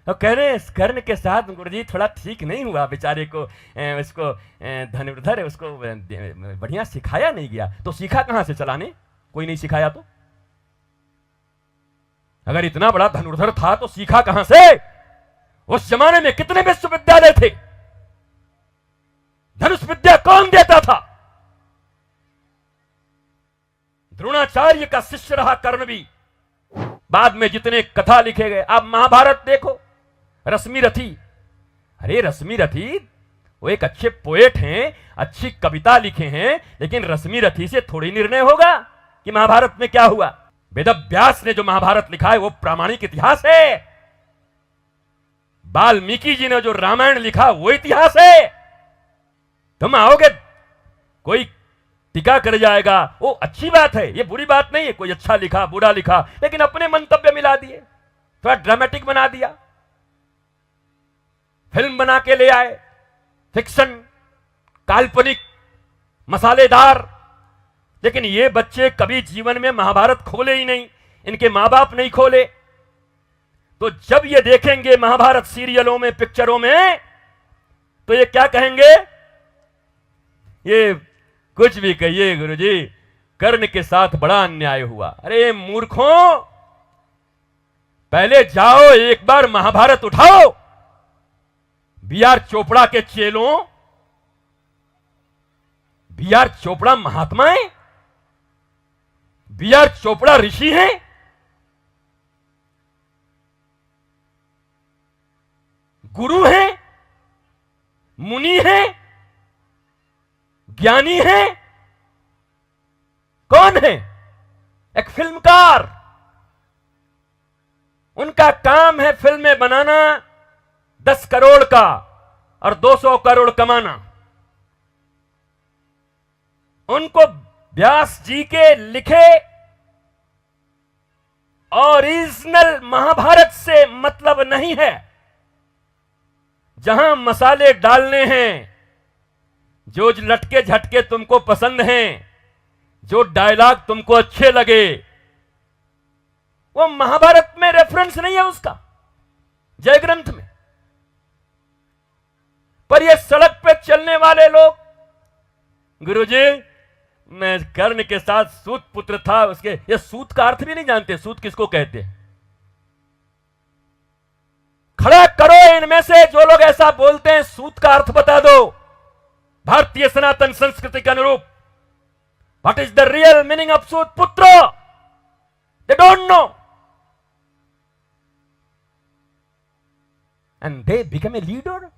और कह रहे हैं इस कर्ण के साथ गुरुजी थोड़ा ठीक नहीं हुआ, बेचारे को उसको धनुर्धर उसको बढ़िया सिखाया नहीं गया। तो सीखा कहां से चलाने? कोई नहीं सिखाया तो? अगर इतना बड़ा धनुर्धर था तो सीखा कहां से? उस जमाने में कितने विश्वविद्यालय थे? धनुष विद्या कौन देता था? द्रोणाचार्य का शिष्य रहा कर्ण भी। बाद में जितने कथा लिखे गए, आप महाभारत देखो, रश्मिरथी। अरे रश्मिरथी वो एक अच्छे पोएट हैं, अच्छी कविता लिखे हैं, लेकिन रश्मिरथी से थोड़ी निर्णय होगा कि महाभारत में क्या हुआ। वेदव्यास ने जो महाभारत लिखा है वो प्रामाणिक इतिहास है। वाल्मीकि जी ने जो रामायण लिखा वो इतिहास है। तुम आओगे, कोई टीका कर जाएगा, वो अच्छी बात है, ये बुरी बात नहीं है। कोई अच्छा लिखा, बुरा लिखा, लेकिन अपने मंतव्य मिला दिए, थोड़ा ड्रामेटिक बना दिया, फिल्म बना के ले आए, फिक्शन, काल्पनिक, मसालेदार। लेकिन ये बच्चे कभी जीवन में महाभारत खोले ही नहीं, इनके मां बाप नहीं खोले। तो जब ये देखेंगे महाभारत सीरियलों में, पिक्चरों में, तो ये क्या कहेंगे? ये कुछ भी कहिए गुरुजी, कर्ण के साथ बड़ा अन्याय हुआ। अरे मूर्खों, पहले जाओ एक बार महाभारत उठाओ। बी.आर. चोपड़ा के चेलों, बी.आर. चोपड़ा महात्मा है, बी.आर. चोपड़ा ऋषि हैं। गुरु हैं, मुनि हैं, ज्ञानी हैं। कौन है? एक फिल्मकार। उनका काम है फिल्में बनाना, 10 करोड़ का और 200 करोड़ कमाना। उनको व्यास जी के लिखे ओरिजिनल महाभारत से मतलब नहीं है। जहां मसाले डालने हैं, जो लटके झटके तुमको पसंद हैं, जो डायलॉग तुमको अच्छे लगे, वो महाभारत में रेफरेंस नहीं है उसका, जय ग्रंथ में। पर ये सड़क पे चलने वाले लोग, गुरुजी मैं कर्ण के साथ सूत पुत्र था, उसके, ये सूत का अर्थ भी नहीं जानते। सूत किसको कहते हैं? खड़ा करो इनमें से जो लोग ऐसा बोलते हैं, सूत का अर्थ बता दो भारतीय सनातन संस्कृति के अनुरूप। What is the real meaning of सूत पुत्र? They don't know and they become a leader,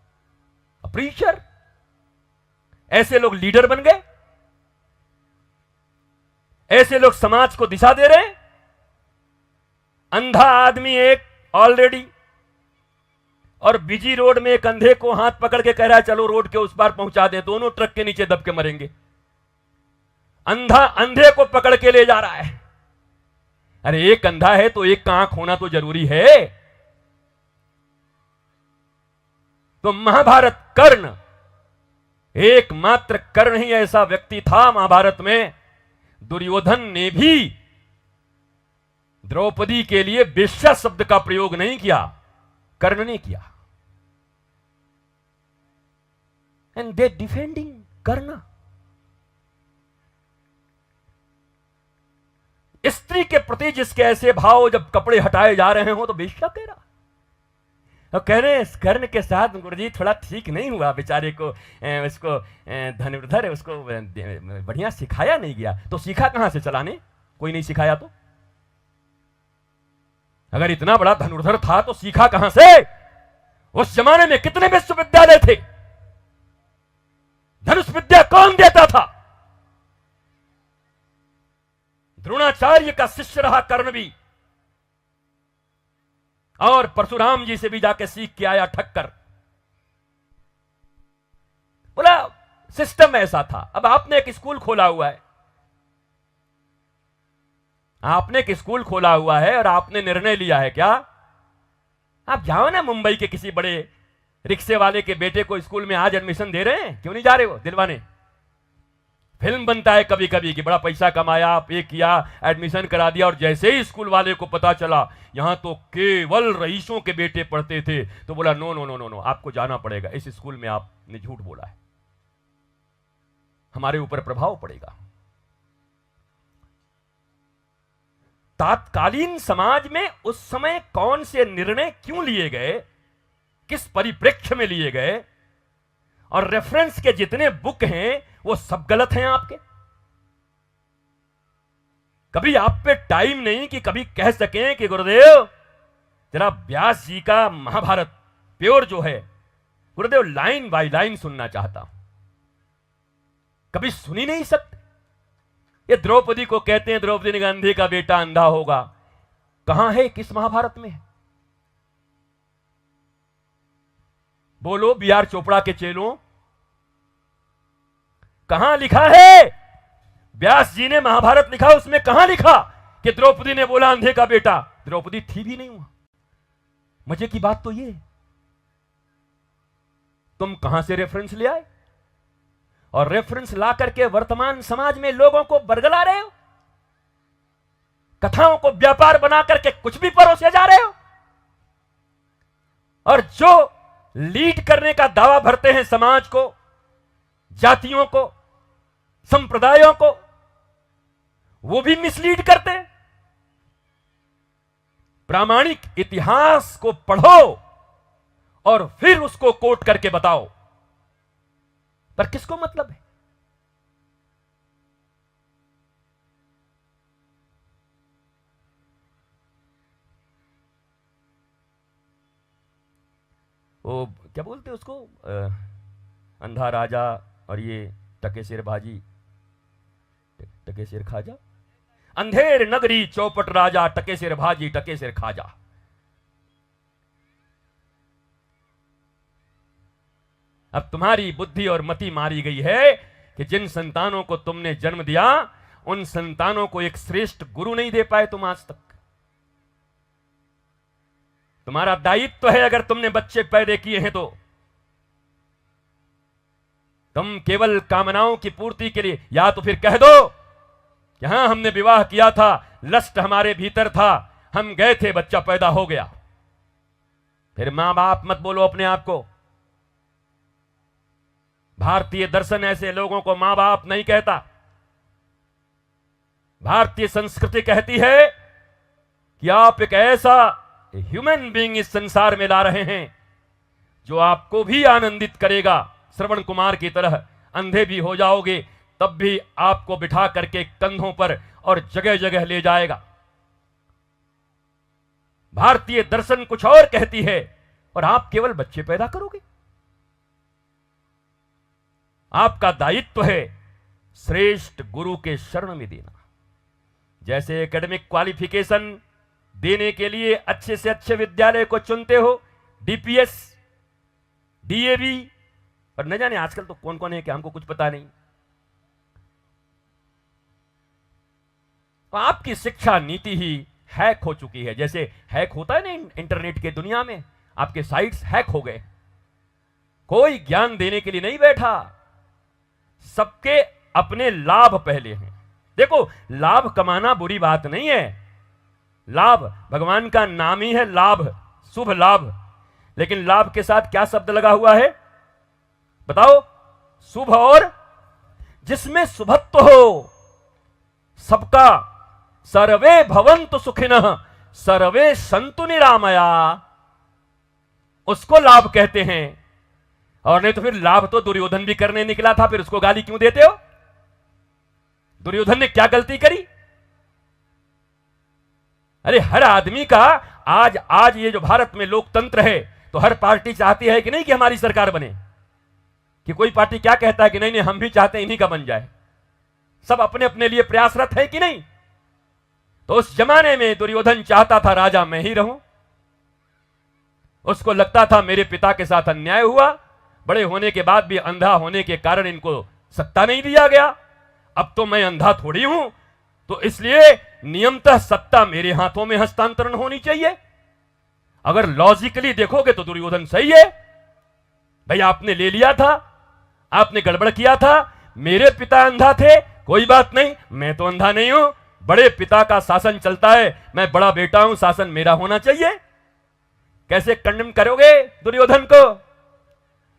a preacher. ऐसे लोग लीडर बन गए, ऐसे लोग समाज को दिशा दे रहे हैं। अंधा आदमी एक ऑलरेडी, और बिजी रोड में एक अंधे को हाथ पकड़ के कह रहा है चलो रोड के उस पार पहुंचा दे, दोनों ट्रक के नीचे दब के मरेंगे। अंधा अंधे को पकड़ के ले जा रहा है। अरे एक अंधा है तो एक का आंख होना तो जरूरी है। तो महाभारत कर्ण, एकमात्र कर्ण ही ऐसा व्यक्ति था महाभारत में। दुर्योधन ने भी द्रौपदी के लिए वेश्या शब्द का प्रयोग नहीं किया, कर्ण ने किया। एंड दे डिफेंडिंग कर्ण। स्त्री के प्रति जिसके ऐसे भाव, जब कपड़े हटाए जा रहे हो तो वेश्या कह रहा। और कह रहे हैं इस कर्ण के साथ गुरुजी थोड़ा ठीक नहीं हुआ, बेचारे को उसको धनुर्धर उसको बढ़िया सिखाया नहीं गया। तो सीखा कहां से चलाने? कोई नहीं सिखाया तो? अगर इतना बड़ा धनुर्धर था तो सीखा कहां से? उस जमाने में कितने विश्वविद्यालय थे? धनुष विद्या कौन देता था? द्रोणाचार्य का शिष्य रहा कर्ण भी, और परशुराम जी से भी जाके सीख के आया ठक्कर। बोला सिस्टम ऐसा था। अब आपने एक स्कूल खोला हुआ है, आपने एक स्कूल खोला हुआ है और आपने निर्णय लिया है क्या, आप जाओ ना मुंबई के किसी बड़े रिक्शे वाले के बेटे को स्कूल में आज एडमिशन दे रहे हैं, क्यों नहीं जा रहे हो दिलवाने? फिल्म बनता है कभी कभी कि बड़ा पैसा कमाया, पे किया, एडमिशन करा दिया, और जैसे ही स्कूल वाले को पता चला यहां तो केवल रईसों के बेटे पढ़ते थे, तो बोला no no no no no, आपको जाना पड़ेगा, इस स्कूल में आपने झूठ बोला है, हमारे ऊपर प्रभाव पड़ेगा। तात्कालीन समाज में उस समय कौन से निर्णय क्यों लिए गए, किस परिप्रेक्ष्य में लिए गए, और रेफरेंस के जितने बुक हैं वो सब गलत हैं आपके। कभी आप पे टाइम नहीं कि कभी कह सकें कि गुरुदेव जरा व्यास जी का महाभारत प्योर जो है, गुरुदेव लाइन बाय लाइन सुनना चाहता हूं। कभी सुन ही नहीं सकते। ये द्रौपदी को कहते हैं द्रौपदी गांधी का बेटा अंधा होगा, कहां है, किस महाभारत में है? बोलो बी.आर. चोपड़ा के चेलों, कहां लिखा है? व्यास जी ने महाभारत लिखा, उसमें कहां लिखा कि द्रौपदी ने बोला अंधे का बेटा? द्रौपदी थी भी नहीं वहां। मजे की बात तो ये, तुम कहां से रेफरेंस ले आए और रेफरेंस ला करके वर्तमान समाज में लोगों को बरगला रहे हो, कथाओं को व्यापार बना करके कुछ भी परोसे जा रहे हो, और जो लीड करने का दावा भरते हैं समाज को, जातियों को, संप्रदायों को, वो भी मिसलीड करते हैं। प्रामाणिक इतिहास को पढ़ो और फिर उसको कोट करके बताओ, पर किसको मतलब है? वो क्या बोलते हैं उसको, अंधा राजा और ये टके सिर भाजी, टके सिर खाजा, अंधेर नगरी चौपट राजा, टके सिर भाजी टके सिर खाजा। अब तुम्हारी बुद्धि और मति मारी गई है कि जिन संतानों को तुमने जन्म दिया उन संतानों को एक श्रेष्ठ गुरु नहीं दे पाए तुम आज तक। तुम्हारा दायित्व है, अगर तुमने बच्चे पैदा किए हैं तो तुम केवल कामनाओं की पूर्ति के लिए, या तो फिर कह दो कि हां हमने विवाह किया था, लस्ट हमारे भीतर था, हम गए थे, बच्चा पैदा हो गया। फिर मां बाप मत बोलो अपने आप को। भारतीय दर्शन ऐसे लोगों को मां बाप नहीं कहता। भारतीय संस्कृति कहती है कि आप एक ऐसा ह्यूमन बीइंग इस संसार में ला रहे हैं जो आपको भी आनंदित करेगा। श्रवण कुमार की तरह अंधे भी हो जाओगे तब भी आपको बिठा करके कंधों पर और जगह जगह ले जाएगा। भारतीय दर्शन कुछ और कहती है और आप केवल बच्चे पैदा करोगे। आपका दायित्व है श्रेष्ठ गुरु के शरण में देना। जैसे एकेडमिक क्वालिफिकेशन देने के लिए अच्छे से अच्छे विद्यालय को चुनते हो, डीपीएस, डीएवी, और न जाने आजकल तो कौन कौन है कि हमको कुछ पता नहीं। तो आपकी शिक्षा नीति ही हैक हो चुकी है। जैसे हैक होता है ना इंटरनेट के दुनिया में, आपके साइट्स हैक हो गए। कोई ज्ञान देने के लिए नहीं बैठा, सबके अपने लाभ पहले हैं। देखो, लाभ कमाना बुरी बात नहीं है, लाभ भगवान का नाम ही है लाभ, शुभ लाभ। लेकिन लाभ के साथ क्या शब्द लगा हुआ है बताओ? शुभ, और जिसमें शुभत्व हो सबका। सर्वे भवन्तु सुखिनः सर्वे सन्तु निरामया, उसको लाभ कहते हैं। और नहीं तो फिर लाभ तो दुर्योधन भी करने निकला था, फिर उसको गाली क्यों देते हो? दुर्योधन ने क्या गलती करी? अरे हर आदमी का आज ये जो भारत में लोकतंत्र है तो हर पार्टी चाहती है कि नहीं कि हमारी सरकार बने। कि कोई पार्टी क्या कहता है कि नहीं नहीं हम भी चाहते हैं इन्हीं का बन जाए। सब अपने अपने लिए प्रयासरत है कि नहीं? तो उस जमाने में दुर्योधन चाहता था राजा मैं ही रहूं। उसको लगता था मेरे पिता के साथ अन्याय हुआ, बड़े होने के बाद भी अंधा होने के कारण इनको सत्ता नहीं दिया गया। अब तो मैं अंधा थोड़ी हूं, तो इसलिए नियमतः सत्ता मेरे हाथों में हस्तांतरण होनी चाहिए। अगर लॉजिकली देखोगे तो दुर्योधन सही है। भाई आपने ले लिया था, आपने गड़बड़ किया था, मेरे पिता अंधा थे, कोई बात नहीं, मैं तो अंधा नहीं हूं, बड़े पिता का शासन चलता है, मैं बड़ा बेटा हूं, शासन मेरा होना चाहिए। कैसे कंडेम करोगे दुर्योधन को?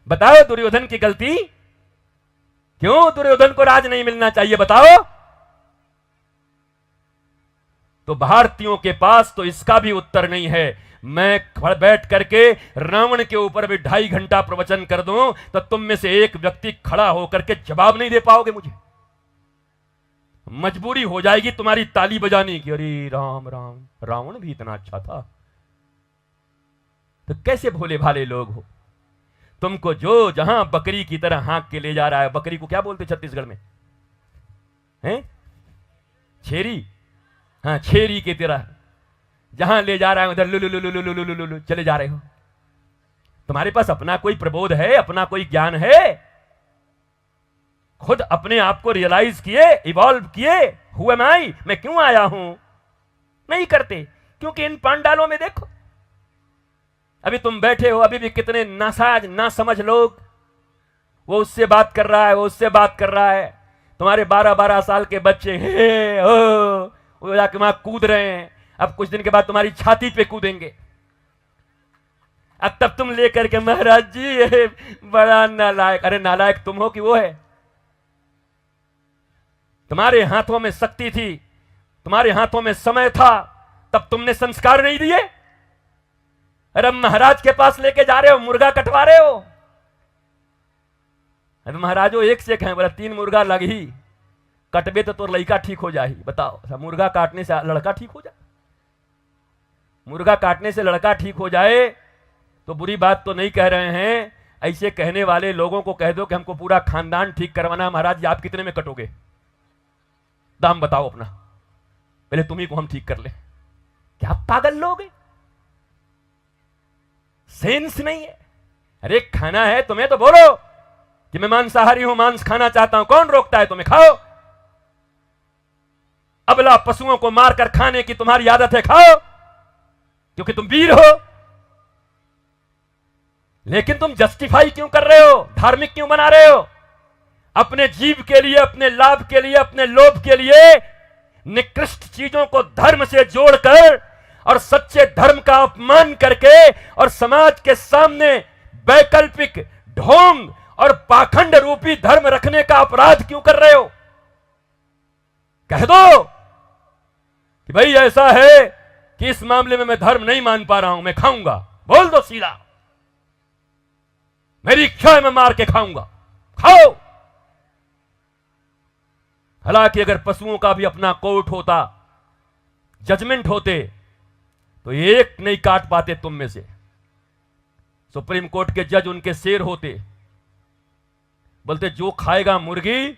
बताओ दुर्योधन की गलती क्यों? दुर्योधन को राज नहीं मिलना चाहिए, बताओ। तो भारतीयों के पास तो इसका भी उत्तर नहीं है। मैं बैठ करके रावण के ऊपर भी 2.5 घंटा प्रवचन कर दूं तो तुम में से एक व्यक्ति खड़ा होकर के जवाब नहीं दे पाओगे मुझे। मजबूरी हो जाएगी तुम्हारी ताली बजाने की, अरे राम राम, रावण भी इतना अच्छा था। तो कैसे भोले भाले लोग हो? तुमको जो जहां बकरी की तरह हाँक के ले जा रहा है, बकरी को क्या बोलते छत्तीसगढ़ में? हैं? छेरी। हाँ, छेरी की तरह जहां ले जा रहा है उधर लुलु लुलु लुलु लुलु लुलु चले जा रहे हो। तुम्हारे पास अपना कोई प्रबोध है, अपना कोई ज्ञान है? खुद अपने आप को रियलाइज किए, इवॉल्व किए, हु एम आई, मैं क्यों आया हूं? नहीं करते, क्योंकि इन पांडालों में देखो, अभी तुम बैठे हो, अभी भी कितने नासाज ना समझ लोग, वो उससे बात कर रहा है, वो उससे बात कर रहा है। तुम्हारे 12-12 साल के बच्चे हे ओ वो जाके वहां कूद रहे हैं, अब कुछ दिन के बाद तुम्हारी छाती पे कूदेंगे। अब तब तुम लेकर के महाराज जी ये बड़ा नालायक। अरे नालायक तुम हो कि वो है? तुम्हारे हाथों में शक्ति थी, तुम्हारे हाथों में समय था, तब तुमने संस्कार नहीं दिए। अरे महाराज के पास लेके जा रहे हो, मुर्गा कटवा रहे हो। अरे महाराजो एक से कहें, बोला 3 मुर्गा लग ही कटबे तो लड़का ठीक हो जाए। बताओ, मुर्गा काटने से लड़का ठीक हो जाए? मुर्गा काटने से लड़का ठीक हो जाए तो बुरी बात तो नहीं कह रहे हैं। ऐसे कहने वाले लोगों को कह दो कि हमको पूरा खानदान ठीक करवाना। महाराज जी आप कितने में कटोगे? दाम बताओ अपना, पहले तुम्ही को हम ठीक कर ले। क्या पागल लोग हैं? सेंस नहीं है। अरे खाना है तुम्हें तो बोलो कि मैं मांसाहारी हूं, मांस खाना चाहता हूं, कौन रोकता है तुम्हें? खाओ। अबला पशुओं को मारकर खाने की तुम्हारी आदत है, खाओ, क्योंकि तुम वीर हो। लेकिन तुम जस्टिफाई क्यों कर रहे हो? धार्मिक क्यों बना रहे हो? अपने जीव के लिए, अपने लाभ के लिए, अपने लोभ के लिए निकृष्ट चीजों को धर्म से जोड़कर और सच्चे धर्म का अपमान करके और समाज के सामने वैकल्पिक ढोंग और पाखंड रूपी धर्म रखने का अपराध क्यों कर रहे हो? कह दो कि भाई ऐसा है कि इस मामले में मैं धर्म नहीं मान पा रहा हूं, मैं खाऊंगा। बोल दो सीधा, मेरी इच्छा है मैं मार के खाऊंगा, खाओ। हालांकि अगर पशुओं का भी अपना कोर्ट होता, जजमेंट होते, तो एक नहीं काट पाते तुम में से। सुप्रीम कोर्ट के जज उनके शेर होते, बोलते जो खाएगा मुर्गी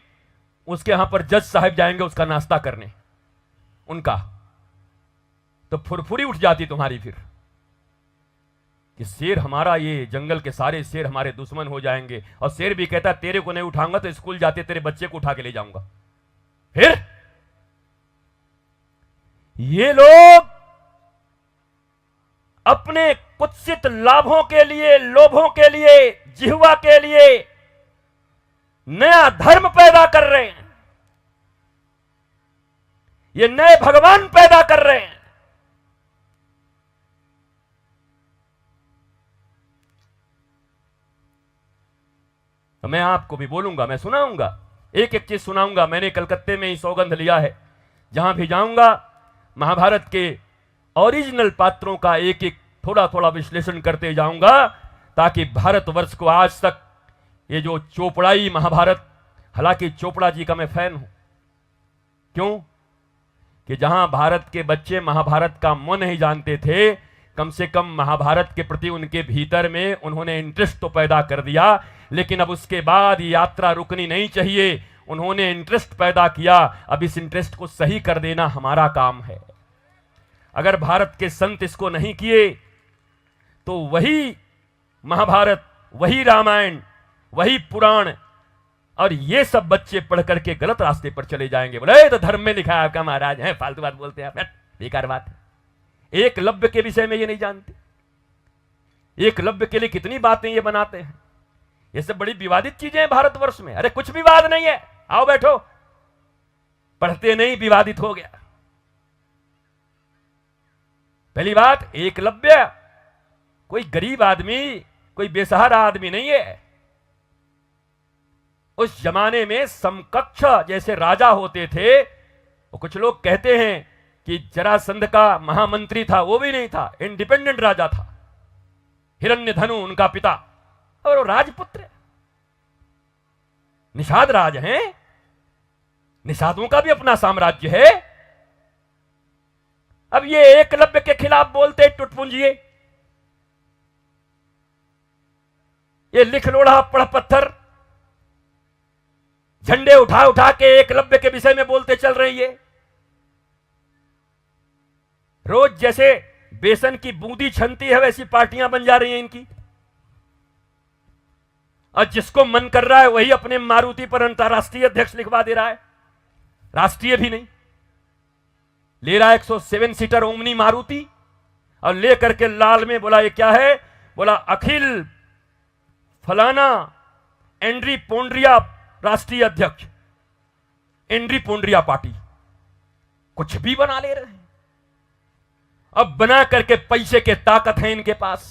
उसके यहां पर जज साहब जाएंगे उसका नाश्ता करने, उनका तो फुरफुरी उठ जाती तुम्हारी फिर कि शेर हमारा, ये जंगल के सारे शेर हमारे दुश्मन हो जाएंगे। और शेर भी कहता तेरे को नहीं उठाऊंगा तो स्कूल जाते तेरे बच्चे को उठा के ले जाऊंगा। फिर ये लोग अपने कुत्सित लाभों के लिए, लोभों के लिए, जिह्वा के लिए नया धर्म पैदा कर रहे हैं, ये नए भगवान पैदा कर रहे हैं। तो मैं आपको भी बोलूंगा, मैं सुनाऊंगा, एक एक चीज सुनाऊंगा। मैंने कलकत्ते में ही सौगंध लिया है, जहां भी जाऊंगा महाभारत के ओरिजिनल पात्रों का एक एक थोड़ा थोड़ा विश्लेषण करते जाऊंगा, ताकि भारतवर्ष को आज तक ये जो चोपड़ाई महाभारत, हालांकि चोपड़ा जी का मैं फैन हूं, क्यों कि जहां भारत के बच्चे महाभारत का मन नहीं जानते थे, कम से कम महाभारत के प्रति उनके भीतर में उन्होंने इंटरेस्ट तो पैदा कर दिया। लेकिन अब उसके बाद यात्रा रुकनी नहीं चाहिए, उन्होंने इंटरेस्ट पैदा किया, अब इस इंटरेस्ट को सही कर देना हमारा काम है। अगर भारत के संत इसको नहीं किए तो वही महाभारत, वही रामायण, वही पुराण और ये सब बच्चे पढ़ करके गलत रास्ते पर चले जाएंगे। बोले तो धर्म में लिखा है आपका महाराज है, फालतू बात बोलते हैं आप, बेकार बात है। एकलव्य के विषय में ये नहीं जानते, एकलव्य के लिए कितनी बातें ये बनाते हैं। ये सब बड़ी विवादित चीजें हैं भारतवर्ष में। अरे कुछ विवाद नहीं है, आओ बैठो। पढ़ते नहीं, विवादित हो गया। पहली बात, एकलव्य कोई गरीब आदमी, कोई बेसहारा आदमी नहीं है। उस जमाने में समकक्ष जैसे राजा होते थे, वो कुछ लोग कहते हैं कि जरासंध का महामंत्री था, वो भी नहीं था, इंडिपेंडेंट राजा था। हिरण्यधनु उनका पिता, और वो राजपुत्र, निषाद राज हैं। निषादों का भी अपना साम्राज्य है। अब ये एकलव्य के खिलाफ बोलते टुटपुंजिए, ये लिख लोढ़ा पढ़ पत्थर, झंडे उठा उठा के एकलव्य के विषय में बोलते चल रही है। रोज जैसे बेसन की बूंदी छनती है, वैसी पार्टियां बन जा रही हैं इनकी। और जिसको मन कर रहा है वही अपने मारुति पर अंतरराष्ट्रीय अध्यक्ष लिखवा दे रहा है। राष्ट्रीय भी नहीं, ले रहा है 107 सीटर ओमनी मारुति, और ले करके लाल में बोला ये क्या है, बोला अखिल फलाना एंड्री पोंड्रिया राष्ट्रीय अध्यक्ष, एंड्री पोंड्रिया पार्टी। कुछ भी बना ले रहे हैं। अब बना करके पैसे के ताकत है इनके पास,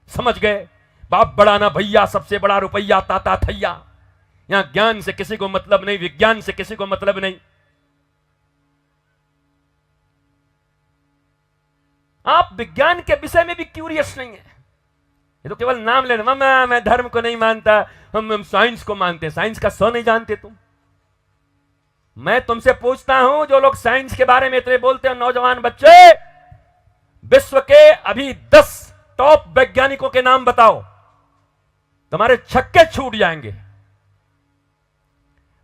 समझ गए, बाप बड़ा ना भैया, सबसे बड़ा रुपया ताता थैया। यहां ज्ञान से किसी को मतलब नहीं, विज्ञान से किसी को मतलब नहीं। आप विज्ञान के विषय में भी क्यूरियस नहीं है, ये तो केवल नाम लेना। मामा मैं धर्म को नहीं मानता, हम साइंस को मानते हैं। साइंस का सौ नहीं जानते तुम। मैं तुमसे पूछता हूं, जो लोग साइंस के बारे में इतने बोलते हैं, नौजवान बच्चे, विश्व के अभी 10 टॉप वैज्ञानिकों के नाम बताओ, तुम्हारे छक्के छूट जाएंगे।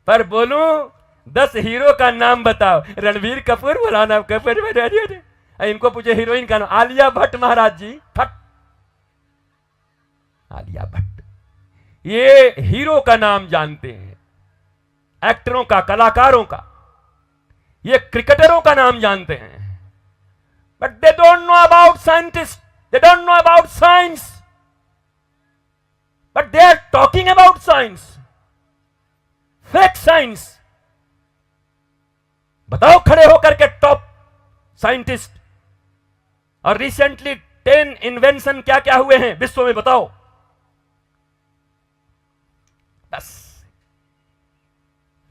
पर बोलूं 10 हीरो का नाम बताओ, रणबीर कपूर, फलाना कपूर, इनको पूछे हीरोइन का नाम, आलिया भट्ट महाराज जी, फट आलिया भट्ट। ये हीरो का नाम जानते हैं, एक्टरों का, कलाकारों का, ये क्रिकेटरों का नाम जानते हैं। But they don't know about scientist, they don't know about science, but they are talking about science, fake science. बताओ खड़े होकर के टॉप साइंटिस्ट, और रिसेंटली 10 इन्वेंशन क्या क्या हुए हैं विश्व में, बताओ। बस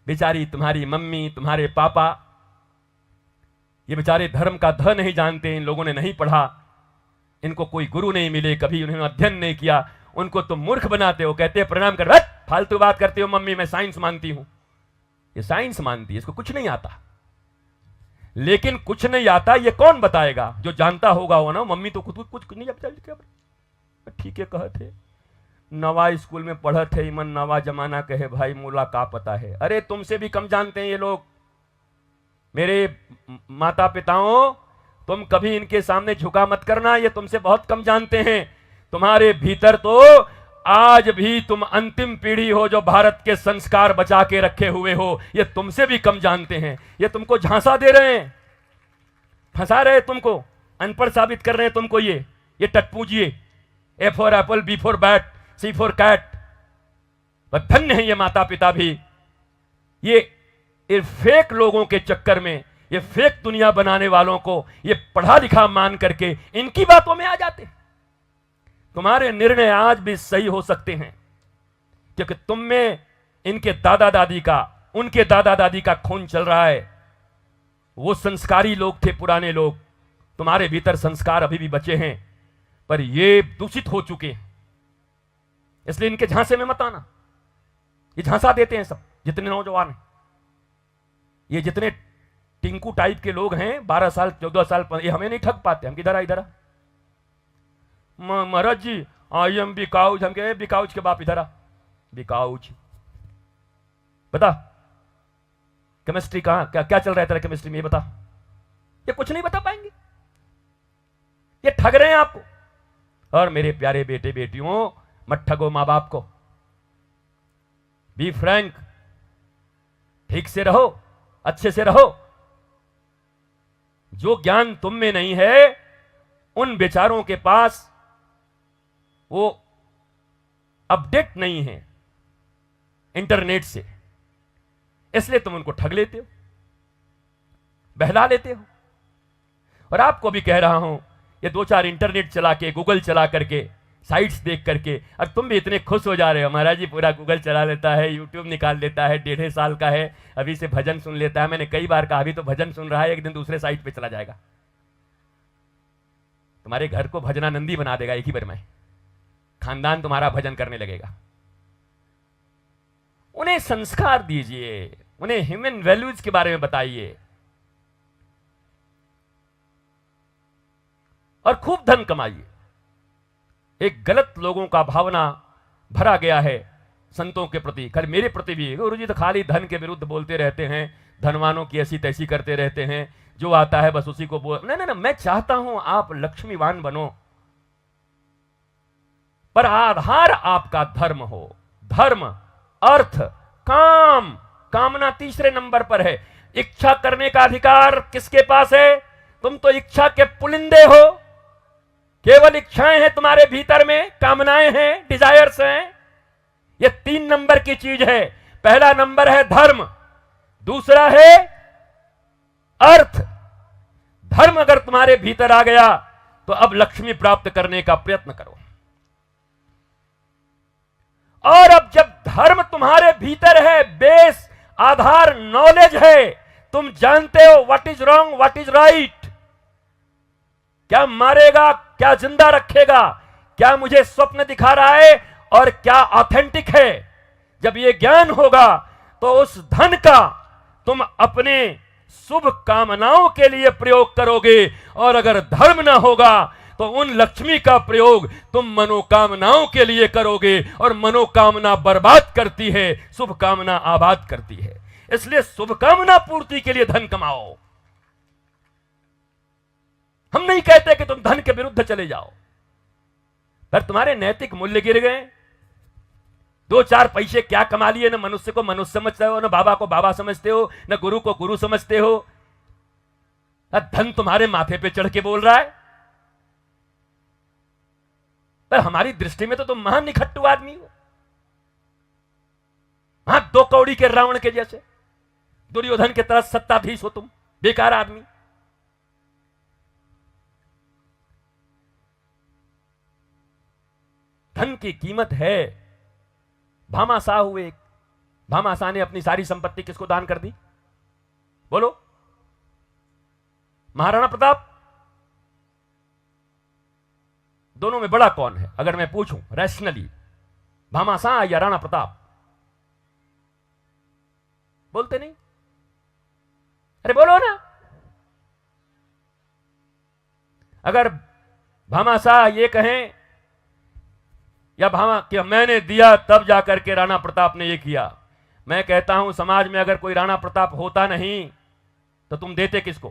बेचारी तुम्हारी मम्मी, तुम्हारे पापा, ये बेचारे धर्म का ध नहीं जानते, इन लोगों ने नहीं पढ़ा, इनको कोई गुरु नहीं मिले, कभी उन्होंने अध्ययन नहीं किया, उनको तुम मूर्ख बनाते हो, कहते हैं प्रणाम कर, फालतू बात करते हो, मम्मी मैं साइंस मानती हूं। ये साइंस मानती है, इसको कुछ नहीं आता। लेकिन कुछ नहीं आता ये कौन बताएगा, जो जानता होगा वो ना। मम्मी तो कुछ नहीं जानती, ठीक है कहते, नवा स्कूल में पढ़े थे, इमन नवा जमाना कहे भाई, मूला का पता है। अरे तुमसे भी कम जानते हैं ये लोग। मेरे माता पिताओं, तुम कभी इनके सामने झुका मत करना, ये तुमसे बहुत कम जानते हैं। तुम्हारे भीतर तो आज भी तुम अंतिम पीढ़ी हो जो भारत के संस्कार बचा के रखे हुए हो, ये तुमसे भी कम जानते हैं। ये तुमको झांसा दे रहे हैं, फंसा रहे हैं तुमको, अनपढ़ साबित कर रहे हैं तुमको। ये टटपूजिए, A for apple, B for bat, C for cat. धन्य है ये माता पिता भी, ये फेक लोगों के चक्कर में, ये फेक दुनिया बनाने वालों को ये पढ़ा लिखा मान करके इनकी बातों में आ जाते हैं। तुम्हारे निर्णय आज भी सही हो सकते हैं, क्योंकि तुम में इनके दादा दादी का, उनके दादा दादी का खून चल रहा है। वो संस्कारी लोग थे, पुराने लोग। तुम्हारे भीतर संस्कार अभी भी बचे हैं, पर ये दूषित हो चुके हैं। इसलिए इनके झांसे में मत आना। ये झांसा देते हैं सब, जितने नौजवान हैं, ये जितने टिंकू टाइप के लोग हैं, 12 साल 14 साल, ये हमें नहीं ठग पाते। हम इधर महाराज जी आई एम बिकाउज, हम कहे बिकाउज के बाप इधर आ, बिकाउज बता केमिस्ट्री कहां, क्या चल रहा है तेरा केमिस्ट्री में, ये बता। ये कुछ नहीं बता पाएंगे, ये ठग रहे हैं आपको। और मेरे प्यारे बेटे बेटियों, मत ठगो मां बाप को। बी फ्रैंक, ठीक से रहो, अच्छे से रहो। जो ज्ञान तुम में नहीं है, उन बेचारों के पास वो अपडेट नहीं है इंटरनेट से। इसलिए तुम उनको ठग लेते हो, बहला लेते हो। और आपको भी कह रहा हूं, ये 2-4 इंटरनेट चला के, गूगल चला करके, साइट्स देख करके, और तुम भी इतने खुश हो जा रहे हो, महाराज जी पूरा गूगल चला लेता है, यूट्यूब निकाल लेता है, 1.5 साल का है, अभी से भजन सुन लेता है। मैंने कई बार कहा, अभी तो भजन सुन रहा है, एक दिन दूसरे साइट पे चला जाएगा, तुम्हारे घर को भजनानंदी बना देगा एक ही बार में, खानदान तुम्हारा भजन करने लगेगा। उन्हें संस्कार दीजिए, उन्हें ह्यूमन वैल्यूज के बारे में बताइए, और खूब धन कमाइए। एक गलत लोगों का भावना भरा गया है संतों के प्रति, खाली मेरे प्रति भी। गुरुजी तो खाली धन के विरुद्ध बोलते रहते हैं, धनवानों की ऐसी तैसी करते रहते हैं, जो आता है बस उसी को बोल। नहीं नहीं नहीं, मैं चाहता हूं आप लक्ष्मीवान बनो, पर आधार आपका धर्म हो। धर्म, अर्थ, काम, कामना तीसरे नंबर पर है। इच्छा करने का अधिकार किसके पास है? तुम तो इच्छा के पुलिंदे हो, केवल इच्छाएं हैं तुम्हारे भीतर में, कामनाएं हैं, डिजायर्स हैं। यह 3 नंबर की चीज है। पहला नंबर है धर्म, दूसरा है अर्थ। धर्म अगर तुम्हारे भीतर आ गया तो अब लक्ष्मी प्राप्त करने का प्रयत्न करो। और अब जब धर्म तुम्हारे भीतर है, बेस, आधार, नॉलेज है, तुम जानते हो what is wrong, what is right, क्या मारेगा, क्या जिंदा रखेगा, क्या मुझे स्वप्न दिखा रहा है और क्या ऑथेंटिक है। जब यह ज्ञान होगा तो उस धन का तुम अपने शुभ कामनाओं के लिए प्रयोग करोगे, और अगर धर्म ना होगा तो उन लक्ष्मी का प्रयोग तुम मनोकामनाओं के लिए करोगे, और मनोकामना बर्बाद करती है, शुभ कामना आबाद करती है। इसलिए शुभकामना पूर्ति के लिए धन कमाओ। हम नहीं कहते कि तुम धन के विरुद्ध चले जाओ, पर तुम्हारे नैतिक मूल्य गिर गए। 2-4 पैसे क्या कमा लिए, न मनुष्य को मनुष्य समझते हो, न बाबा को बाबा समझते हो, न गुरु को गुरु समझते हो। धन तुम्हारे माथे पे चढ़ के बोल रहा है, पर हमारी दृष्टि में तो तुम महान निखट्टू आदमी हो। हां, 2 कौड़ी के रावण के जैसे, दुर्योधन के तरह सत्ताधीश हो तुम, बेकार आदमी। धन की कीमत है। भामाशाह हुए, भामाशाह ने अपनी सारी संपत्ति किसको दान कर दी? बोलो, महाराणा प्रताप? दोनों में बड़ा कौन है अगर मैं पूछूं रैशनली, भामाशाह या राणा प्रताप? बोलते नहीं, अरे बोलो ना। अगर भामाशाह ये कहें या भामा कि मैंने दिया तब जाकर के राणा प्रताप ने ये किया, मैं कहता हूं समाज में अगर कोई राणा प्रताप होता नहीं तो तुम देते किसको?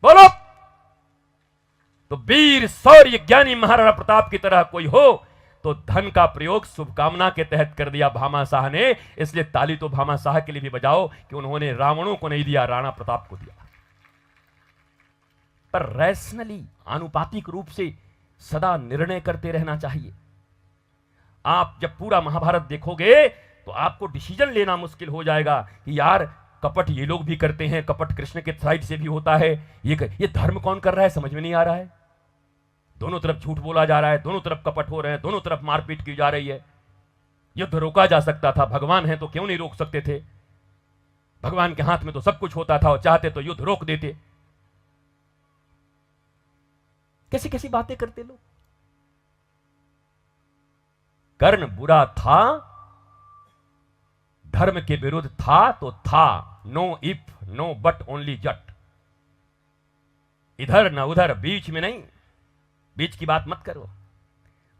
बोलो। तो वीर शौर्य ज्ञानी महाराणा प्रताप की तरह कोई हो तो धन का प्रयोग शुभकामना के तहत कर दिया भामाशाह ने। इसलिए ताली तो भामाशाह के लिए भी बजाओ कि उन्होंने रावणों को नहीं दिया, राणा प्रताप को दिया। पर रैशनली, आनुपातिक रूप से सदा निर्णय करते रहना चाहिए। आप जब पूरा महाभारत देखोगे तो आपको डिसीजन लेना मुश्किल हो जाएगा कि यार कपट ये लोग भी करते हैं, कपट कृष्ण के साइड से भी होता है, ये धर्म कौन कर रहा है समझ में नहीं आ रहा है। दोनों तरफ झूठ बोला जा रहा है, दोनों तरफ कपट हो रहे हैं, दोनों तरफ मारपीट की जा रही है। युद्ध रोका जा सकता था, भगवान है तो क्यों नहीं रोक सकते थे? भगवान के हाथ में तो सब कुछ होता था, और चाहते तो युद्ध रोक देते। कैसी कैसी बातें करते लोग। कर्ण बुरा था, धर्म के विरुद्ध था तो था, no if no but, only Jat. इधर ना उधर, बीच में नहीं। बीच की बात मत करो।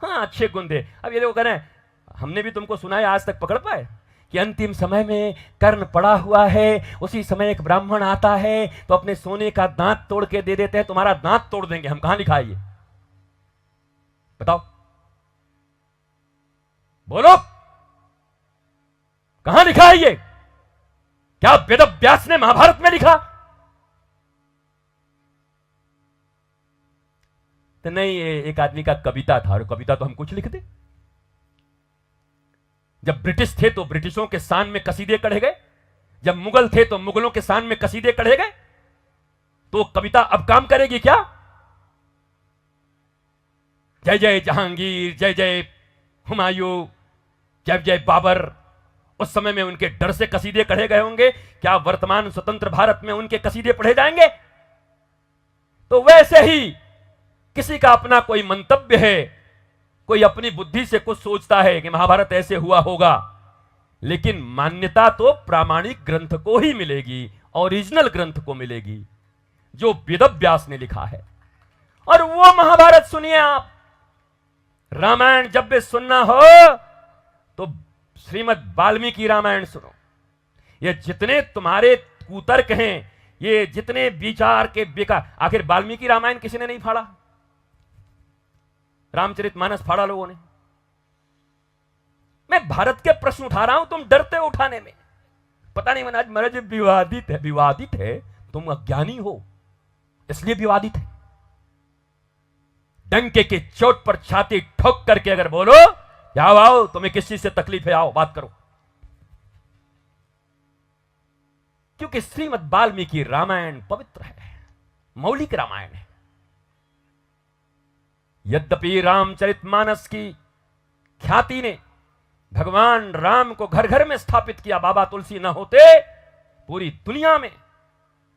हाँ, अच्छे गुण थे। अब ये लोग कह रहे हैं, हमने भी तुमको सुना है, आज तक पकड़ पाए कि अंतिम समय में कर्ण पड़ा हुआ है, उसी समय एक ब्राह्मण आता है तो अपने सोने का दांत तोड़ के दे देते हैं, तुम्हारा दांत तोड़ देंगे हम। कहां लिखा है ये? बताओ, बोलो, कहां लिखा है ये? क्या वेद व्यास ने महाभारत में लिखा? तो नहीं, ये एक आदमी का कविता था, और कविता तो हम कुछ लिख दे। जब ब्रिटिश थे तो ब्रिटिशों के शान में कसीदे कढ़े गए, जब मुगल थे तो मुगलों के शान में कसीदे कढ़े गए। तो कविता अब काम करेगी क्या? जय जय जहांगीर, जय जय हुमायूं, जय जय बाबर, उस समय में उनके डर से कसीदे कढ़े गए होंगे। क्या वर्तमान स्वतंत्र भारत में उनके कसीदे पढ़े जाएंगे? तो वैसे ही किसी का अपना कोई मंतव्य है, कोई अपनी बुद्धि से कुछ सोचता है कि महाभारत ऐसे हुआ होगा, लेकिन मान्यता तो प्रामाणिक ग्रंथ को ही मिलेगी, ओरिजिनल ग्रंथ को मिलेगी जो वेदव्यास ने लिखा है। और वो महाभारत सुनिए आप। रामायण जब भी सुनना हो तो श्रीमद् वाल्मीकि रामायण सुनो। ये जितने तुम्हारे कुतर्क हैं, ये जितने विचार के बेकार, आखिर वाल्मीकि रामायण किसी ने नहीं फाड़ा, रामचरितमानस फाड़ा लोगों ने। मैं भारत के प्रश्न उठा रहा हूं, तुम डरते हो उठाने में। पता नहीं महाराज विवादित है, विवादित है, तुम अज्ञानी हो इसलिए विवादित है। डंके के चोट पर छाती ठोक करके अगर बोलो आओ आओ, तुम्हें किस चीज से तकलीफ है, आओ बात करो। क्योंकि श्रीमद् वाल्मीकि रामायण पवित्र है, मौलिक रामायण है। यद्यपि रामचरितमानस की ख्याति ने भगवान राम को घर घर में स्थापित किया, बाबा तुलसी न होते पूरी दुनिया में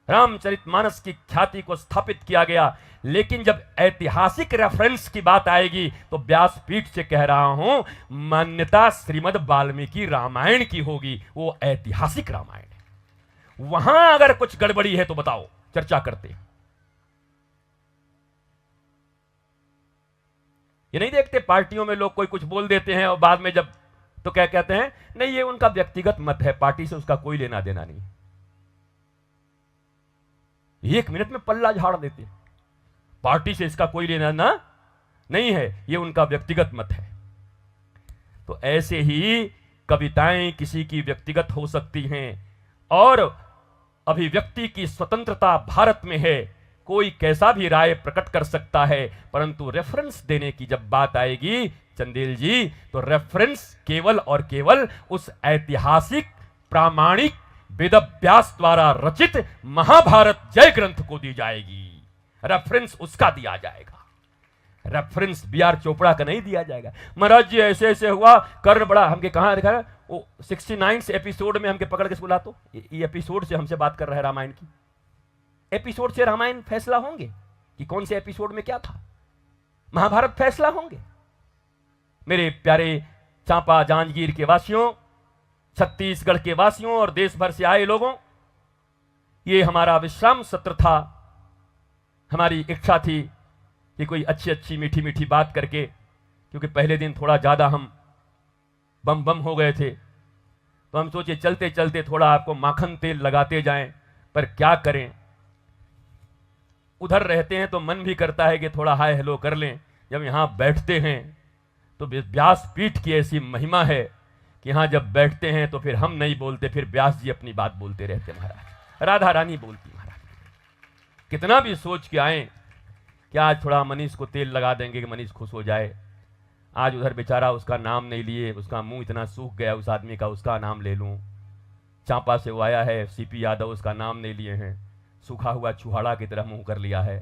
रामचरितमानस की ख्याति को स्थापित किया गया। लेकिन जब ऐतिहासिक रेफरेंस की बात आएगी तो व्यासपीठ से कह रहा हूं, मान्यता श्रीमद् वाल्मीकि रामायण की होगी, वो ऐतिहासिक रामायण है। वहां अगर कुछ गड़बड़ी है तो बताओ, चर्चा करते हैं। ये नहीं देखते पार्टियों में लोग कोई कुछ बोल देते हैं और बाद में जब तो क्या कहते हैं, नहीं ये उनका व्यक्तिगत मत है, पार्टी से उसका कोई लेना देना नहीं। एक मिनट में पल्ला झाड़ देते हैं, पार्टी से इसका कोई लेना ना नहीं है, ये उनका व्यक्तिगत मत है। तो ऐसे ही कविताएं किसी की व्यक्तिगत हो सकती हैं और अभिव्यक्ति की स्वतंत्रता भारत में है, कोई कैसा भी राय प्रकट कर सकता है, परंतु रेफरेंस देने की जब बात आएगी चंदेल जी, तो रेफरेंस केवल और केवल उस ऐतिहासिक प्रामाणिक वेदव्यास द्वारा रचित महाभारत जय ग्रंथ को दी जाएगी। रेफरेंस उसका दिया जाएगा, रेफरेंस बी.आर. चोपड़ा का नहीं दिया जाएगा। महाराज जी ऐसे ऐसे हुआ, कर्ण बड़ा, हमके कहां दिखा रहा है वो 69 एपिसोड में हमके पकड़ के बुला, तो ये एपिसोड से हमसे बात कर रहा है रामायण की। एपिसोड से रामायण फैसला होंगे कि कौन से एपिसोड में क्या था, महाभारत फैसला होंगे। मेरे प्यारे चांपा जांजगीर के वासियों, छत्तीसगढ़ के वासियों और देश भर से आए लोगों, ये हमारा विश्राम सत्र था। हमारी इच्छा थी कि कोई अच्छी अच्छी मीठी मीठी बात करके, क्योंकि पहले दिन थोड़ा ज़्यादा हम बम बम हो गए थे, तो हम सोचे चलते चलते थोड़ा आपको माखन तेल लगाते जाएं, पर क्या करें, उधर रहते हैं तो मन भी करता है कि थोड़ा हाय हेलो कर लें। जब यहाँ बैठते हैं तो व्यासपीठ की ऐसी महिमा है कि यहाँ जब बैठते हैं तो फिर हम नहीं बोलते, फिर व्यास जी अपनी बात बोलते रहते महाराज, राधा रानी बोलती महाराज। कितना भी सोच के आए कि आज थोड़ा मनीष को तेल लगा देंगे कि मनीष खुश हो जाए, आज उधर बेचारा उसका नाम नहीं लिए, उसका मुंह इतना सूख गया उस आदमी का, उसका नाम ले लूं। चांपा से वो आया है सीपी यादव, उसका नाम नहीं लिए हैं, सूखा हुआ चूहाड़ा की तरह मुंह कर लिया है,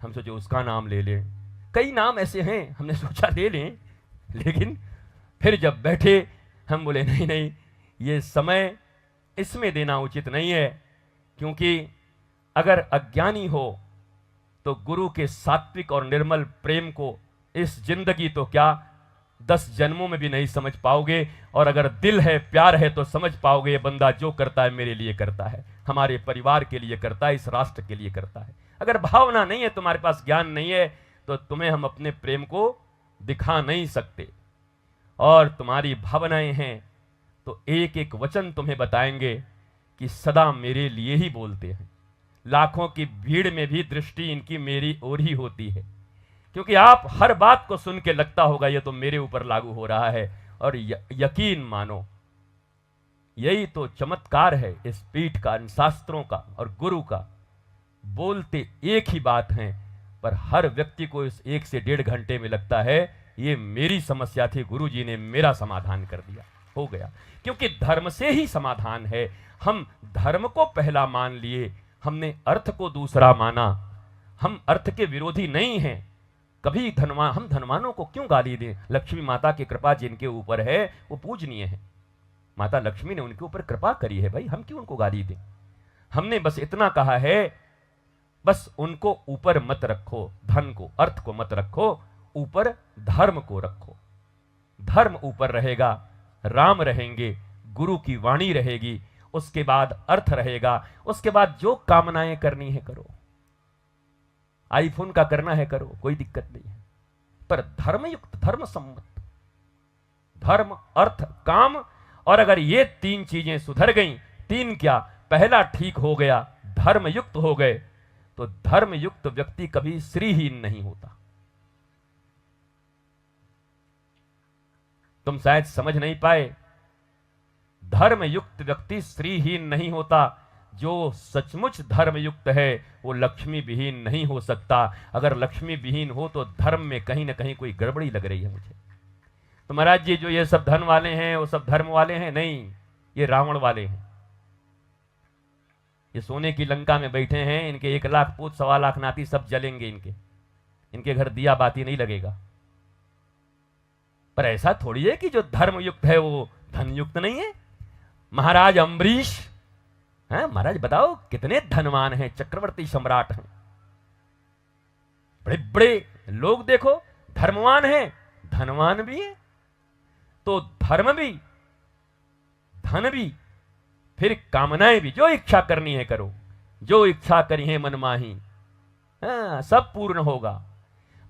हम सोचे उसका नाम ले लें। कई नाम ऐसे हैं, हमने सोचा ले लें, लेकिन फिर जब बैठे हम बोले नहीं नहीं, ये समय इसमें देना उचित नहीं है, क्योंकि अगर अज्ञानी हो तो गुरु के सात्विक और निर्मल प्रेम को इस जिंदगी तो क्या 10 जन्मों में भी नहीं समझ पाओगे, और अगर दिल है प्यार है तो समझ पाओगे ये बंदा जो करता है मेरे लिए करता है, हमारे परिवार के लिए करता है, इस राष्ट्र के लिए करता है। अगर भावना नहीं है, तुम्हारे पास ज्ञान नहीं है, तो तुम्हें हम अपने प्रेम को दिखा नहीं सकते। और तुम्हारी भावनाएं हैं तो एक एक वचन तुम्हें बताएंगे कि सदा मेरे लिए ही बोलते हैं। लाखों की भीड़ में भी दृष्टि इनकी मेरी ओर ही होती है, क्योंकि आप हर बात को सुन के लगता होगा ये तो मेरे ऊपर लागू हो रहा है, और यकीन मानो यही तो चमत्कार है इस पीठ का, इन शास्त्रों का और गुरु का। बोलते एक ही बात है, पर हर व्यक्ति को इस 1 से 1.5 घंटे में लगता है ये मेरी समस्या थी, गुरु जी ने मेरा समाधान कर दिया। हो गया, क्योंकि धर्म से ही समाधान है। हम धर्म को पहला मान लिए, हमने अर्थ को दूसरा माना। हम अर्थ के विरोधी नहीं हैं। कभी हम धनवानों को क्यों गाली दें? लक्ष्मी माता की कृपा जिनके ऊपर है वो पूजनीय है। माता लक्ष्मी ने उनके ऊपर कृपा करी है भाई, हम क्यों उनको गाली दें? हमने बस इतना कहा है, बस उनको ऊपर मत रखो, धन को अर्थ को मत रखो, ऊपर धर्म को रखो। धर्म ऊपर रहेगा, राम रहेंगे, गुरु की वाणी रहेगी, उसके बाद अर्थ रहेगा, उसके बाद जो कामनाएं करनी है करो। आईफोन का करना है करो, कोई दिक्कत नहीं है, पर धर्मयुक्त, धर्म सम्मत, धर्म अर्थ काम। और अगर ये तीन चीजें सुधर गईं, तीन क्या, पहला ठीक हो गया, धर्मयुक्त हो गए, तो धर्मयुक्त व्यक्ति कभी श्रीहीन नहीं होता। तुम शायद समझ नहीं पाए, धर्मयुक्त व्यक्ति श्रीहीन नहीं होता। जो सचमुच धर्मयुक्त है वो लक्ष्मी विहीन नहीं हो सकता। अगर लक्ष्मी विहीन हो तो धर्म में कहीं ना कहीं कोई गड़बड़ी लग रही है मुझे। तो महाराज जी जो ये सब धन वाले हैं वो सब धर्म वाले हैं? नहीं, ये रावण वाले हैं। ये सोने की लंका में बैठे हैं, इनके 1 लाख पूत 1.25 लाख नाती सब जलेंगे, इनके घर दिया बाती नहीं लगेगा। पर ऐसा थोड़ी है कि जो धर्मयुक्त है वो धनयुक्त नहीं है। महाराज अम्बरीश हैं, महाराज बताओ कितने धनवान हैं, चक्रवर्ती सम्राट हैं, बड़े बड़े लोग देखो, धर्मवान हैं, धनवान भी है। तो धर्म भी, धन भी, फिर कामनाएं भी, जो इच्छा करनी है करो, जो इच्छा करी है मनमाही, सब पूर्ण होगा।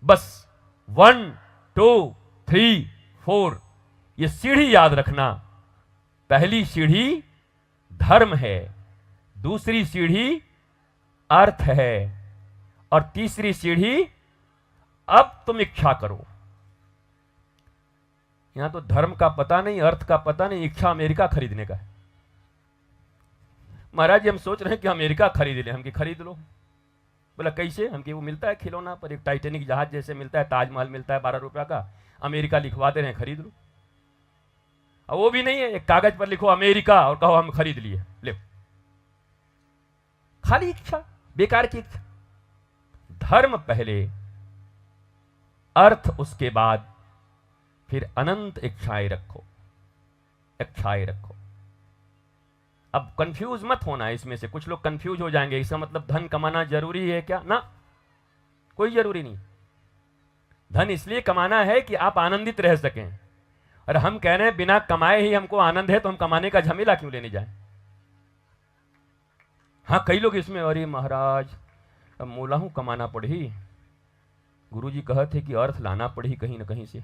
बस 1 2 3 4 ये सीढ़ी याद रखना। पहली सीढ़ी धर्म है, दूसरी सीढ़ी अर्थ है, और तीसरी सीढ़ी अब तुम इच्छा करो। यहां तो धर्म का पता नहीं, अर्थ का पता नहीं, इच्छा अमेरिका खरीदने का है। महाराज जी हम सोच रहे हैं कि अमेरिका खरीद लें। हम कि खरीद लो। बोला कैसे? हम कि वो मिलता है खिलौना पर, एक टाइटेनिक जहाज जैसे मिलता है, ताजमहल मिलता है 12 रुपया का, अमेरिका लिखवा दे रहे हैं, खरीद लो। और वो भी नहीं है, एक कागज पर लिखो अमेरिका और कहो हम खरीद लिए, ले। खाली इच्छा, बेकार की इच्छा। धर्म पहले, अर्थ उसके बाद, फिर अनंत इच्छाएं रखो, इच्छाएं रखो। अब कंफ्यूज मत होना इसमें से। कुछ लोग कंफ्यूज हो जाएंगे, इसका मतलब धन कमाना जरूरी है क्या? ना, कोई जरूरी नहीं। धन इसलिए कमाना है कि आप आनंदित रह सकें। और हम कह रहे हैं बिना कमाए ही हमको आनंद है, तो हम कमाने का झमेला क्यों लेने जाएं? हाँ, कई लोग इसमें, अरे महाराज अब मोला हूं कमाना पड़ी, गुरुजी कहते कि अर्थ लाना पड़ी कहीं ना कहीं से।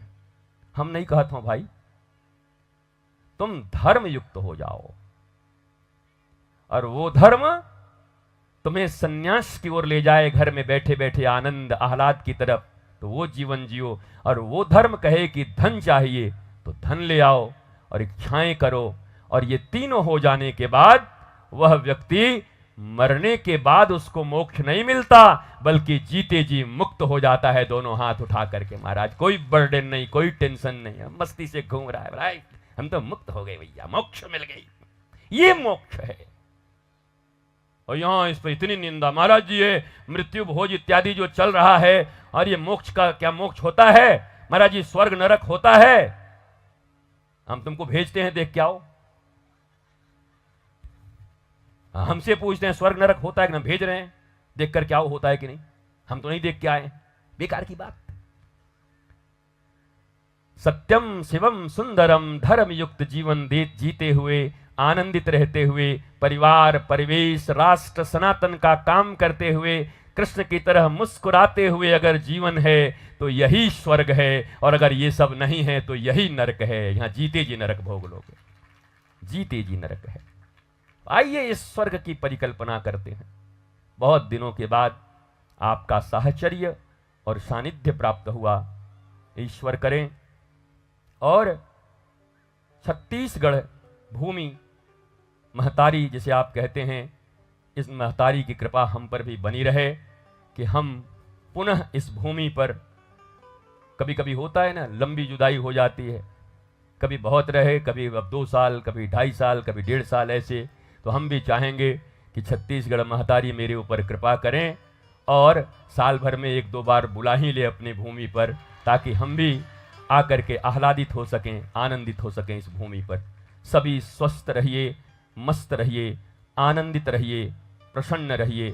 हम नहीं कहते हूं भाई, तुम धर्म युक्त हो जाओ, और वो धर्म तुम्हें सन्यास की ओर ले जाए, घर में बैठे बैठे आनंद आह्लाद की तरफ, तो वो जीवन जियो। और वो धर्म कहे कि धन चाहिए तो धन ले आओ और इच्छाएं करो, और ये तीनों हो जाने के बाद वह व्यक्ति मरने के बाद उसको मोक्ष नहीं मिलता, बल्कि जीते जी मुक्त हो जाता है, दोनों हाथ उठा करके। महाराज कोई बर्डन नहीं, कोई टेंशन नहीं, हम मस्ती से घूम रहा है, राइट, हम तो मुक्त हो गए भैया, मोक्ष मिल गई, ये मोक्ष है। और यहां इस पर इतनी निंदा, महाराज जी ये मृत्यु भोज इत्यादि जो चल रहा है, और ये मोक्ष का क्या मोक्ष होता है? महाराज जी स्वर्ग नरक होता है? हम तुमको भेजते हैं, देख के आओ। हमसे पूछते हैं स्वर्ग नरक होता है कि ना, भेज रहे हैं देख कर क्या होता है कि नहीं, हम तो नहीं देख के आए। बेकार की बात। सत्यम शिवम सुंदरम, धर्म युक्त जीवन जीते हुए, आनंदित रहते हुए, परिवार परिवेश राष्ट्र सनातन का काम करते हुए, कृष्ण की तरह मुस्कुराते हुए अगर जीवन है तो यही स्वर्ग है, और अगर ये सब नहीं है तो यही नरक है। यहां जीते जी नरक भोग लोगे, जीते जी नरक है। आइए इस स्वर्ग की परिकल्पना करते हैं। बहुत दिनों के बाद आपका साहचर्य और सानिध्य प्राप्त हुआ, ईश्वर करें। और छत्तीसगढ़ भूमि महतारी जिसे आप कहते हैं, इस महतारी की कृपा हम पर भी बनी रहे कि हम पुनः इस भूमि पर, कभी कभी होता है ना, लंबी जुदाई हो जाती है, कभी बहुत रहे, कभी अब 2 साल, कभी 2.5 साल, कभी 1.5 साल ऐसे। तो हम भी चाहेंगे कि छत्तीसगढ़ महतारी मेरे ऊपर कृपा करें और साल भर में 1-2 बार बुला ही ले अपनी भूमि पर, ताकि हम भी आकर के आह्लादित हो सकें, आनंदित हो सकें इस भूमि पर। सभी स्वस्थ रहिए, मस्त रहिए, आनंदित रहिए, प्रसन्न रहिए,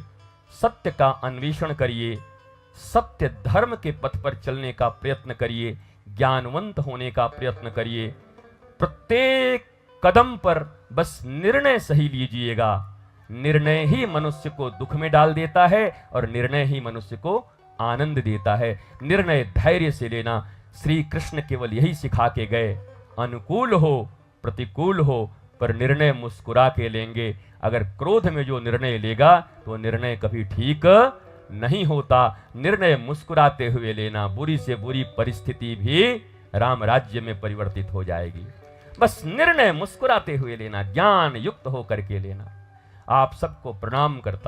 सत्य का अन्वेषण करिए, सत्य धर्म के पथ पर चलने का प्रयत्न करिए, ज्ञानवंत होने का प्रयत्न करिए। प्रत्येक कदम पर बस निर्णय सही लीजिएगा। निर्णय ही मनुष्य को दुख में डाल देता है और निर्णय ही मनुष्य को आनंद देता है। निर्णय धैर्य से लेना। श्री कृष्ण केवल यही सिखा के गए, अनुकूल हो प्रतिकूल हो पर निर्णय मुस्कुरा के लेंगे। अगर क्रोध में जो निर्णय लेगा तो निर्णय कभी ठीक नहीं होता। निर्णय मुस्कुराते हुए लेना, बुरी से बुरी परिस्थिति भी राम राज्य में परिवर्तित हो जाएगी। बस निर्णय मुस्कुराते हुए लेना, ज्ञान युक्त होकर के लेना। आप सबको प्रणाम करता